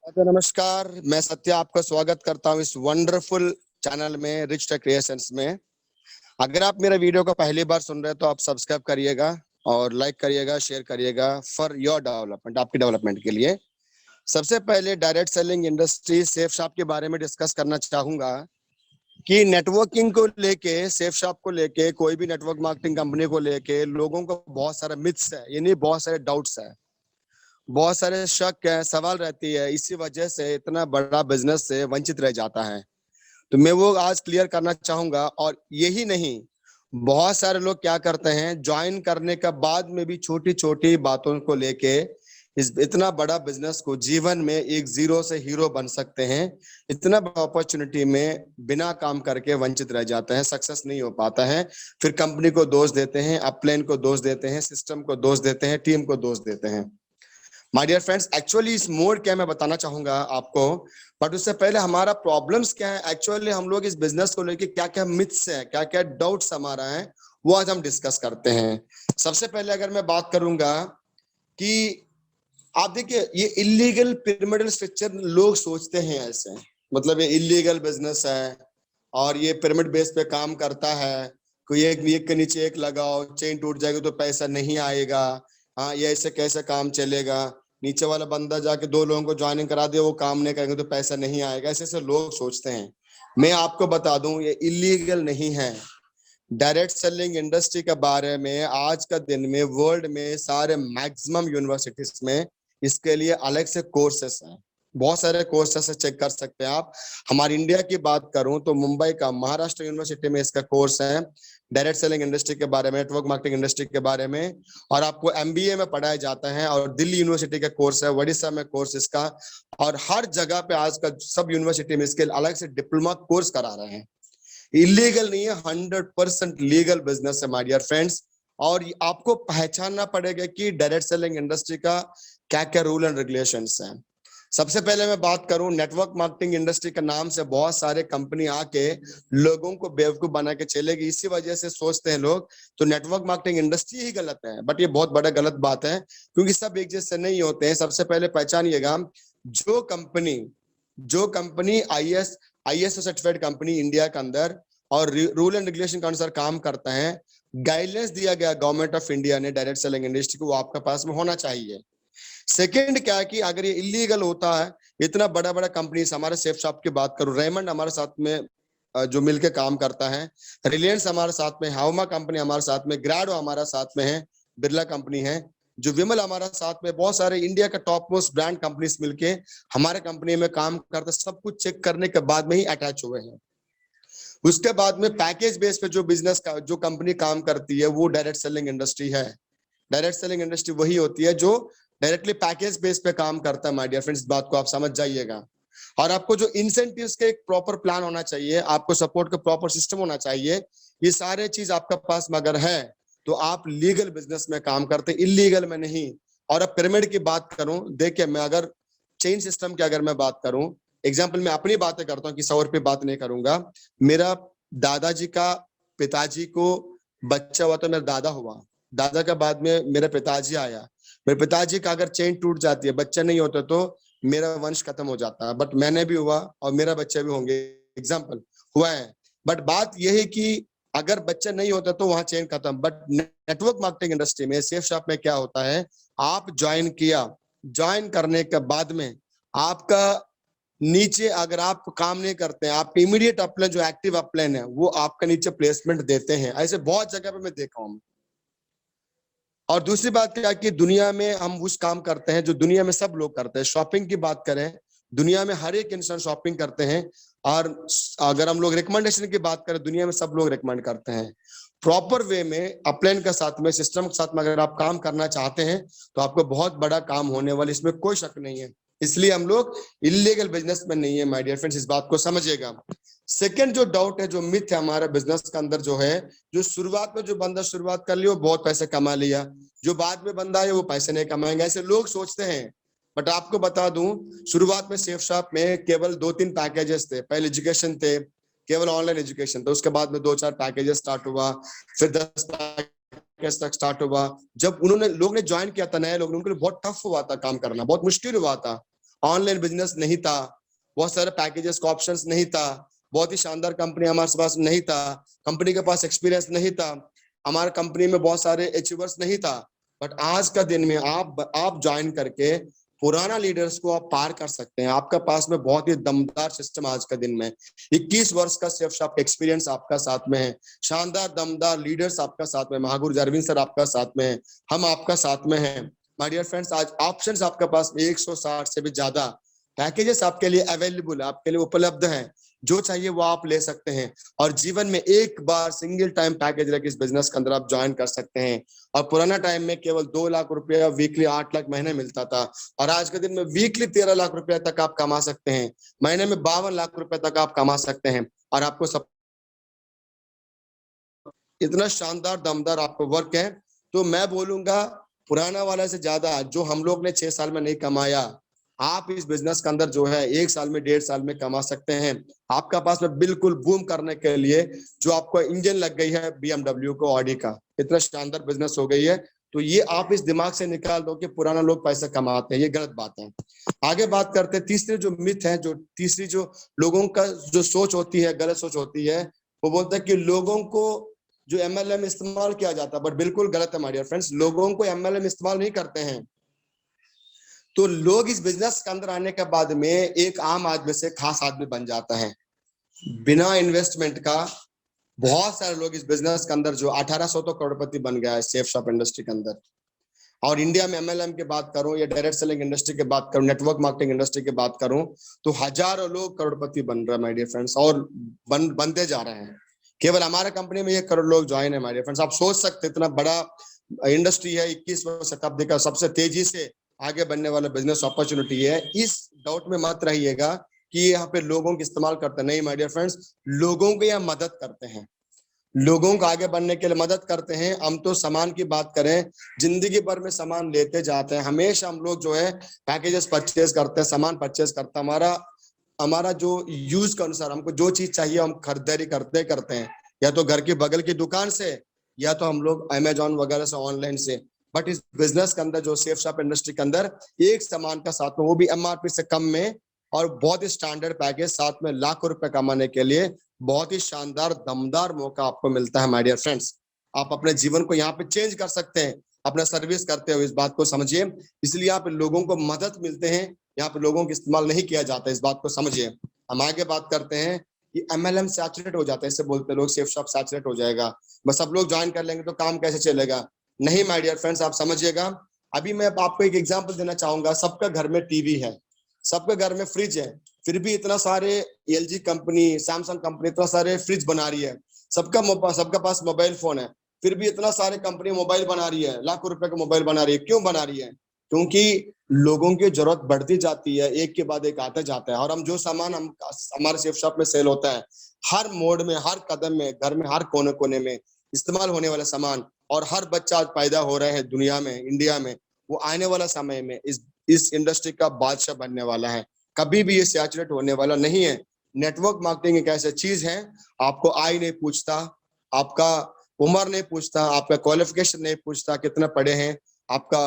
तो नमस्कार, मैं सत्या आपका स्वागत करता हूं इस वंडरफुल चैनल में, रिच टेक क्रिएशंस में। अगर आप मेरे वीडियो को पहली बार सुन रहे हैं तो आप सब्सक्राइब करिएगा और लाइक करिएगा, शेयर करिएगा फॉर योर डेवलपमेंट, आपकी डेवलपमेंट के लिए। सबसे पहले direct selling industry safe shop के बारे में डिस्कस करना चाहूंगा कि नेटवर्किंग को लेके, सेफ शॉप को लेके, कोई भी नेटवर्क मार्केटिंग कंपनी को लेके लोगों को बहुत सारे मिथ्स है, यानी बहुत सारे डाउट्स है, बहुत सारे शक है, सवाल रहती है। इसी वजह से इतना बड़ा बिजनेस से वंचित रह जाता है। तो मैं वो आज क्लियर करना चाहूंगा। और यही नहीं, बहुत सारे लोग क्या करते हैं, ज्वाइन करने के बाद में भी छोटी छोटी बातों को लेके इस इतना बड़ा बिजनेस को जीवन में एक जीरो से हीरो बन सकते हैं। इतना बड़ा अपॉर्चुनिटी में बिना काम करके वंचित रह जाते हैं, सक्सेस नहीं हो पाता है। फिर कंपनी को दोष देते हैं, अपलाइन को दोष देते हैं, सिस्टम को दोष देते हैं, टीम को दोष देते हैं। माय डियर फ्रेंड्स, एक्चुअली इस मोड क्या मैं बताना चाहूंगा आपको, बट उससे पहले हमारा प्रॉब्लम्स क्या है, एक्चुअली हम लोग इस बिजनेस को लेके क्या क्या मिथ्स है, क्या क्या डाउट्स हमारा है, वो आज हम डिस्कस करते हैं। सबसे पहले अगर मैं बात करूंगा कि आप देखिए, ये इलीगल पिरामिडल स्ट्रक्चर लोग सोचते हैं ऐसे, मतलब ये इलीगल बिजनेस है और ये पिरामिड बेस पे काम करता है। कोई एक के नीचे एक लगाओ, चेन टूट जाएगी तो पैसा नहीं आएगा। हाँ, ये ऐसे कैसे काम चलेगा, नीचे वाला बंदा जाके दो लोगों को ज्वाइनिंग करा दे, वो काम नहीं करेंगे तो पैसा नहीं आएगा, ऐसे ऐसे लोग सोचते हैं। मैं आपको बता दूं, ये इलीगल नहीं है। डायरेक्ट सेलिंग इंडस्ट्री के बारे में आज का दिन में वर्ल्ड में सारे मैक्सिमम यूनिवर्सिटीज में इसके लिए अलग से कोर्सेस हैं। बहुत सारे कोर्सेस चेक कर सकते हैं आप। हमारी इंडिया की बात करूं तो मुंबई का महाराष्ट्र यूनिवर्सिटी में इसका कोर्स है, डायरेक्ट सेलिंग इंडस्ट्री के बारे में, नेटवर्क मार्केटिंग इंडस्ट्री के बारे में। और आपको एमबीए में पढ़ाया जाता है, और दिल्ली यूनिवर्सिटी का कोर्स है, उड़ीसा में कोर्स इसका। और हर जगह पे आज का सब यूनिवर्सिटी में इसके अलग से डिप्लोमा कोर्स करा रहे हैं। इलीगल नहीं है, 100% लीगल बिजनेस है माय डियर फ्रेंड्स। और आपको पहचानना पड़ेगा कि डायरेक्ट सेलिंग इंडस्ट्री का क्या क्या रूल एंड रेगुलेशंस हैं। सबसे पहले मैं बात करूं, नेटवर्क मार्केटिंग इंडस्ट्री के नाम से बहुत सारे कंपनी आके लोगों को बेवकूफ बना के चलेगी, इसी वजह से सोचते हैं लोग तो नेटवर्क मार्केटिंग इंडस्ट्री ही गलत है। बट ये बहुत बड़ा गलत बात है, क्योंकि सब एक जैसे नहीं होते हैं। सबसे पहले पहचानिएगा, जो company ISO certified company India के अंदर और रूल एंड रेगुलेशन के अनुसार काम करता है, गाइडलाइंस दिया गया गवर्नमेंट ऑफ इंडिया ने डायरेक्ट सेलिंग इंडस्ट्री को, वो आपके पास में होना चाहिए। सेकंड क्या है कि अगर ये इलीगल होता है, इतना बड़ा बड़ा कंपनी, हमारे सेफ शॉप की बात करूं, रेमंड हमारे साथ में जो मिलके काम करता है, रिलायंस हमारे साथ में, हाउमा कंपनी हमारे साथ में, ग्राडो हमारा साथ में है, बिरला कंपनी है, जो विमल हमारा साथ में, बहुत सारे इंडिया का टॉप मोस्ट ब्रांड कंपनीज मिलके हमारे कंपनी में काम करते, सब कुछ चेक करने के बाद में ही अटैच हुए हैं। उसके बाद में पैकेज बेस पे जो बिजनेस का जो कंपनी काम करती है, वो डायरेक्ट सेलिंग इंडस्ट्री है। डायरेक्ट सेलिंग इंडस्ट्री वही होती है जो डायरेक्टली पैकेज बेस पे काम करता है। माय डियर फ्रेंड्स, बात को आप समझ जाइएगा। और आपको जो इंसेंटिव्स के एक प्रॉपर प्लान होना चाहिए, आपको सपोर्ट का प्रॉपर सिस्टम होना चाहिए। ये सारे चीज आपका पास मगर है तो आप लीगल बिजनेस में काम करते, इलीगल में नहीं। और अब पिरामिड की बात करूं, देखिए, मैं अगर चेन सिस्टम की अगर मैं बात करूं, एग्जाम्पल मैं अपनी बातें करता हूँ, किसी और पे बात नहीं करूंगा। मेरा दादाजी का पिताजी को बच्चा हुआ तो मेरा दादा हुआ, दादा के बाद में मेरे पिताजी आया, मेरे पिताजी का अगर चेन टूट जाती है, बच्चा नहीं होता, तो मेरा वंश खत्म हो जाता है। बट मैंने भी हुआ और मेरा बच्चा भी होंगे, एग्जाम्पल हुआ है। बट बात यह है कि अगर बच्चा नहीं होता तो वहां चेन खत्म। बट नेटवर्क मार्केटिंग इंडस्ट्री में, सेफ शॉप में क्या होता है, आप ज्वाइन किया, ज्वाइन करने के बाद में आपका नीचे अगर आप काम नहीं करते हैं, आप इमीडिएट अपलाइन, जो एक्टिव अपलाइन है, वो आपका नीचे प्लेसमेंट देते हैं। ऐसे बहुत जगह पे मैं देखा हूं। और दूसरी बात क्या है कि दुनिया में हम उस काम करते हैं जो दुनिया में सब लोग करते हैं। शॉपिंग की बात करें, दुनिया में हर एक इंसान शॉपिंग करते हैं। और अगर हम लोग रिकमेंडेशन की बात करें, दुनिया में सब लोग रिकमेंड करते हैं। प्रॉपर वे में अपलाइन के साथ में, सिस्टम के साथ में अगर आप काम करना चाहते हैं तो आपको बहुत बड़ा काम होने वाला, इसमें कोई शक नहीं है। इसलिए हम लोग इलीगल बिजनेस में नहीं है माय डियर फ्रेंड्स, इस बात को समझिएगा। सेकंड जो डाउट है, जो मिथ है हमारे बिजनेस के अंदर, जो है, जो शुरुआत में जो बंदा शुरुआत कर लिया वो बहुत पैसे कमा लिया, जो बाद में बंदा है वो पैसे नहीं कमाएंगे, ऐसे लोग सोचते हैं। बट आपको बता दूं, शुरुआत में सेफ शॉप में केवल 2-3 पैकेजेस थे। पहले एजुकेशन थे, केवल ऑनलाइन एजुकेशन था। उसके बाद में 2-4 पैकेजेस स्टार्ट हुआ, फिर 10 पैकेज तक स्टार्ट हुआ। जब लोग ने ज्वाइन किया था, नए लोग, उनके लिए बहुत टफ हुआ था काम करना, बहुत मुश्किल हुआ था। ऑनलाइन बिजनेस नहीं था, बहुत सारे पैकेजेस का ऑप्शंस नहीं था, बहुत ही शानदार कंपनी हमारे पास नहीं था, कंपनी के पास एक्सपीरियंस नहीं था, हमारे कंपनी में बहुत सारे अचीवर्स नहीं था। बट आज का दिन में आप ज्वाइन करके पुराना लीडर्स को आप पार कर सकते हैं। आपका पास में बहुत ही दमदार सिस्टम आज का दिन में 21 वर्ष का सेफ शॉप एक्सपीरियंस आपका साथ में है, शानदार दमदार लीडर्स आपका साथ में, महागुरु अरविंद सर आपका साथ में है, हम आपका साथ में हैं। माय डियर फ्रेंड्स, आज ऑप्शंस आपके पास 160 से भी ज्यादा पैकेजेस आपके लिए अवेलेबल, आपके लिए उपलब्ध हैं। जो चाहिए वो आप ले सकते हैं और जीवन में एक बार सिंगल टाइम पैकेज लेके इस बिजनेस के अंदर आप ज्वाइन कर सकते हैं। और पुराना टाइम में केवल 2 लाख रुपया वीकली, 8 लाख महीने मिलता था, और आज के दिन में वीकली 13 लाख रुपया तक आप कमा सकते हैं, महीने में 52 लाख रुपए तक आप कमा सकते हैं। और आपको सब इतना शानदार दमदार आपको वर्क है, तो मैं बोलूंगा पुराना वाला से ज्यादा जो हम लोग ने 6 साल में नहीं कमाया, आप इस बिजनेस के अंदर जो है 1 साल में, 1.5 साल में कमा सकते हैं। आपका पास में बिल्कुल बूम करने के लिए जो आपको इंजन लग गई है BMW को, ऑडी का, इतना शानदार बिजनेस हो गई है। तो ये आप इस दिमाग से निकाल दो कि पुराना लोग पैसा कमाते हैं, ये गलत बात है। आगे बात करते हैं तीसरे जो मिथ है, जो तीसरी जो लोगों का जो सोच होती है, गलत सोच होती है, वो बोलता है कि लोगों को जो MLM इस्तेमाल किया जाता है, बट बिल्कुल गलत है माय डियर फ्रेंड्स। लोगों को MLM इस्तेमाल नहीं करते हैं। तो लोग इस बिजनेस के अंदर आने के बाद में एक आम आदमी से खास आदमी बन जाता है बिना इन्वेस्टमेंट का। बहुत सारे लोग इस बिजनेस के अंदर जो 1800 तो करोड़पति बन गया है सेफ शॉप इंडस्ट्री के अंदर। और इंडिया में MLM की बात करूं या डायरेक्ट सेलिंग इंडस्ट्री की बात करूं, नेटवर्क मार्केटिंग इंडस्ट्री की बात करूं, तो हजारों लोग करोड़पति बन रहे हैं माय डियर फ्रेंड्स, और बनते जा रहे हैं। केवल हमारे कंपनी में 1 करोड़ लोग ज्वाइन है माय डियर फ्रेंड्स। आप सोच सकते इतना बड़ा इंडस्ट्री है, 21वीं शताब्दी का सबसे तेजी से आगे बढ़ने वाला बिजनेस अपॉर्चुनिटी है। इस डाउट में मत रहिएगा कि यहाँ पे लोगों को इस्तेमाल करते नहीं माय डियर फ्रेंड्स, लोगों को यहाँ मदद करते हैं, लोगों को आगे बढ़ने के लिए मदद करते हैं। हम तो सामान की बात करें, जिंदगी भर में सामान लेते जाते हैं, हमेशा हम लोग जो है पैकेजेस परचेज करते हैं, सामान परचेज करते हैं, हमारा जो यूज के अनुसार हमको जो चीज चाहिए हम खरीदारी करते हैं, या तो घर के बगल की दुकान से, या तो हम लोग अमेजोन वगैरह से, ऑनलाइन से। बट इस बिजनेस के अंदर जो सेफ शॉप इंडस्ट्री के अंदर एक सामान का साथ में, वो भी MRP से कम में, और बहुत ही स्टैंडर्ड पैकेज, साथ में लाखों रुपए कमाने के लिए बहुत ही शानदार दमदार मौका आपको मिलता है माय डियर फ्रेंड्स। आप अपने जीवन को यहाँ पे चेंज कर सकते हैं अपना सर्विस करते हुए, इस बात को समझिए। इसलिए यहाँ पे लोगों को मदद मिलते हैं, यहाँ पे लोगों को इस्तेमाल नहीं किया जाता, इस बात को समझिए। हम आगे बात करते हैं कि MLM सैचुरेट हो जाता है, इससे बोलते लोग सेफ शॉप सैचुरेट हो जाएगा, बस सब लोग ज्वाइन कर लेंगे तो काम कैसे चलेगा। नहीं माय डियर फ्रेंड्स, आप समझिएगा। अभी मैं आपको एक एग्जांपल देना चाहूंगा। सबका घर में टीवी है, सबके घर में फ्रिज है, फिर भी इतना सारे LG कंपनी, सैमसंग कंपनी इतना सारे फ्रिज बना रही है। सबका पास मोबाइल फोन है, फिर भी इतना सारे कंपनी मोबाइल बना रही है, लाखों रुपए का मोबाइल बना रही है। क्यों बना रही है? क्योंकि लोगों की जरूरत बढ़ती जाती है, एक के बाद एक आता जाता है। और हम जो सामान हम हमारे सेफ शॉप में सेल होता है, हर मोड में, हर कदम में, घर में हर कोने कोने में इस्तेमाल होने वाला सामान, और हर बच्चा आज पैदा हो रहे हैं दुनिया में, इंडिया में, वो आने वाला समय में इस इंडस्ट्री का बादशाह बनने वाला है। कभी भी ये सैचुरेट होने वाला नहीं है। नेटवर्क मार्केटिंग एक ऐसी चीज है, आपको आय नहीं पूछता, आपका उम्र नहीं पूछता, आपका क्वालिफिकेशन नहीं पूछता, कितना पढ़े हैं, आपका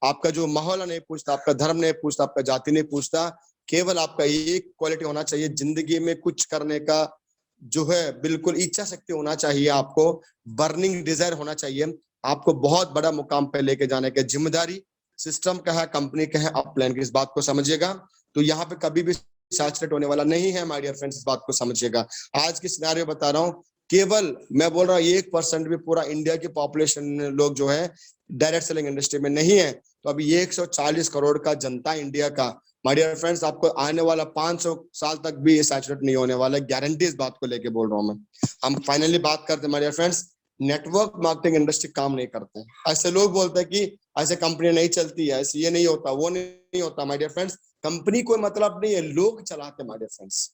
आपका जो माहौल नहीं पूछता, आपका धर्म नहीं पूछता, आपका जाति नहीं पूछता। केवल आपका एक क्वालिटी होना चाहिए, जिंदगी में कुछ करने का जो है बिल्कुल इच्छा शक्ति होना चाहिए, आपको बर्निंग डिजायर होना चाहिए। आपको बहुत बड़ा मुकाम पे लेके जाने की जिम्मेदारी सिस्टम का है, कंपनी का है, अपलाइन की, इस बात को समझिएगा। तो यहाँ पे कभी भी सैचुरेट होने वाला नहीं है माय डियर फ्रेंड्स, इस बात को समझिएगा। आज की सिनेरियो बता रहा हूँ, केवल मैं बोल रहा हूँ 1% भी पूरा इंडिया की पॉपुलेशन लोग जो है डायरेक्ट सेलिंग इंडस्ट्री में नहीं है। तो अभी 140 करोड़ का जनता इंडिया का, माय डियर फ्रेंड्स, आपको आने वाला 500 साल तक भी ये सैचुरेट नहीं होने वाला, गारंटी इस बात को लेके बोल रहा हूँ मैं। हम फाइनली बात करते हैं my dear friends, network marketing industry काम नहीं करते। ऐसे लोग बोलते हैं कि ऐसे कंपनी नहीं चलती है, ऐसे ये नहीं होता, वो नहीं होता। माय डियर फ्रेंड्स, कंपनी कोई मतलब नहीं है, लोग चलाते माय डियर फ्रेंड्स।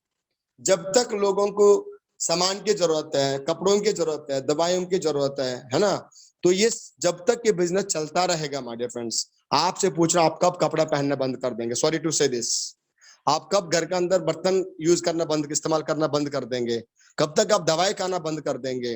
जब तक लोगों को सामान की जरूरत है, कपड़ों की जरूरत है, दवाइयों की जरूरत है ना, तो ये जब तक ये बिजनेस चलता रहेगा माय डियर फ्रेंड्स, आपसे पूछ रहा आप कब कपड़ा पहनना बंद कर देंगे? सॉरी टू से दिस, आप कब घर के अंदर बर्तन यूज करना बंद, इस्तेमाल करना बंद कर देंगे? कब तक आप दवाई खाना बंद कर देंगे?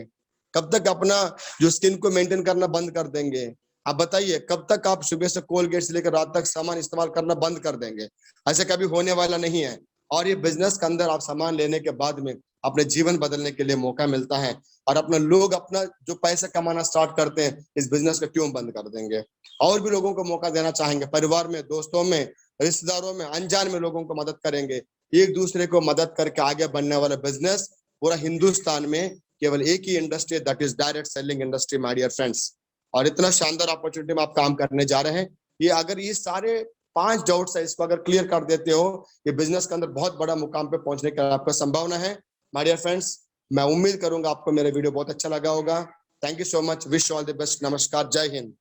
कब तक अपना जो स्किन को मेंटेन करना बंद कर देंगे? आप बताइए कब तक आप सुबह से कोलगेट से लेकर रात तक सामान इस्तेमाल करना बंद कर देंगे? ऐसे कभी होने वाला नहीं है। और ये बिजनेस के अंदर आप सामान लेने के बाद में अपने जीवन बदलने के लिए मौका मिलता है। और अपना लोग अपना जो पैसा कमाना स्टार्ट करते हैं, इस बिजनेस को क्यों बंद कर देंगे? और भी लोगों को मौका देना चाहेंगे, परिवार में, दोस्तों में, रिश्तेदारों में, अनजान में लोगों को मदद करेंगे। एक दूसरे को मदद करके आगे बढ़ने वाला बिजनेस पूरा हिंदुस्तान में केवल एक ही industry, that is direct selling industry my dear friends. और इतना शानदार अपॉर्चुनिटी में आप काम करने जा रहे हैं। ये अगर ये सारे 5 डाउट्स है, इसको अगर क्लियर कर देते हो, ये बिजनेस के अंदर बहुत बड़ा मुकाम पे पहुंचने का आपका संभावना है माय डियर फ्रेंड्स। मैं उम्मीद करूंगा आपको मेरा वीडियो बहुत अच्छा लगा होगा। Thank you so much, wish all the best, नमस्कार, जय हिंद।